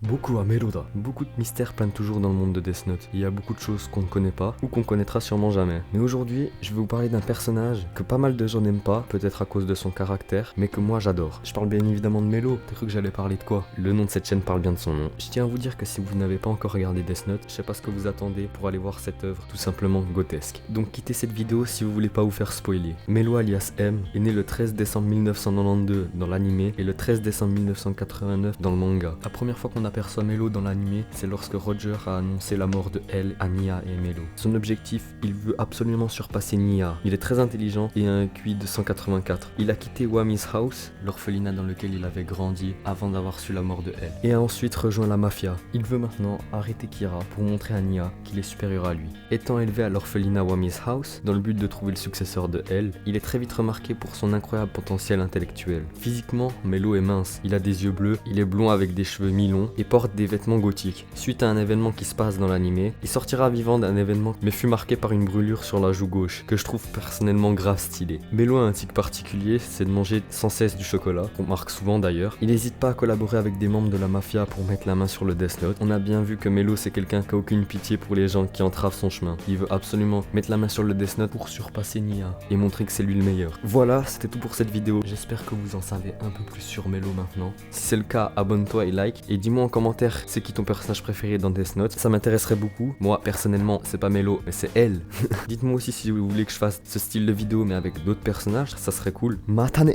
Beaucoup à Meloda. Beaucoup de mystères planent toujours dans le monde de Death Note. Il y a beaucoup de choses qu'on ne connaît pas ou qu'on connaîtra sûrement jamais. Mais aujourd'hui, je vais vous parler d'un personnage que pas mal de gens n'aiment pas, peut-être à cause de son caractère, mais que moi j'adore. Je parle bien évidemment de Melo. T'as cru que j'allais parler de quoi? Le nom de cette chaîne parle bien de son nom. Je tiens à vous dire que si vous n'avez pas encore regardé Death Note, je sais pas ce que vous attendez pour aller voir cette œuvre tout simplement grotesque. Donc quittez cette vidéo si vous voulez pas vous faire spoiler. Melo alias M est né le 13 décembre 1992 dans l'anime et le 13 décembre 1989 dans le manga. La première fois qu'on aperçoit Melo dans l'anime, c'est lorsque Roger a annoncé la mort de L à Nya et Melo. Son objectif, il veut absolument surpasser Nya. Il est très intelligent et a un QI de 184. Il a quitté Wami's House, l'orphelinat dans lequel il avait grandi avant d'avoir su la mort de L, et a ensuite rejoint la mafia. Il veut maintenant arrêter Kira pour montrer à Nya qu'il est supérieur à lui. Étant élevé à l'orphelinat Wami's House, dans le but de trouver le successeur de L, il est très vite remarqué pour son incroyable potentiel intellectuel. Physiquement, Melo est mince, il a des yeux bleus, il est blond avec des cheveux mi-longs et porte des vêtements gothiques. Suite à un événement qui se passe dans l'anime, il sortira vivant d'un événement mais fut marqué par une brûlure sur la joue gauche, que je trouve personnellement grave stylé. Melo a un tic particulier, c'est de manger sans cesse du chocolat, qu'on marque souvent d'ailleurs. Il n'hésite pas à collaborer avec des membres de la mafia pour mettre la main sur le Death Note. On a bien vu que Melo c'est quelqu'un qui a aucune pitié pour les gens qui entravent son chemin. Il veut absolument mettre la main sur le Death Note pour surpasser Nya et montrer que c'est lui le meilleur. Voilà, c'était tout pour cette vidéo. J'espère que vous en savez un peu plus sur Melo maintenant. Si c'est le cas, abonne-toi et like, et dis-moi en commentaire c'est qui ton personnage préféré dans Death Note. Ça m'intéresserait beaucoup. Moi personnellement c'est pas Melo mais c'est elle. Dites-moi aussi si vous voulez que je fasse ce style de vidéo mais avec d'autres personnages, ça serait cool. Matane.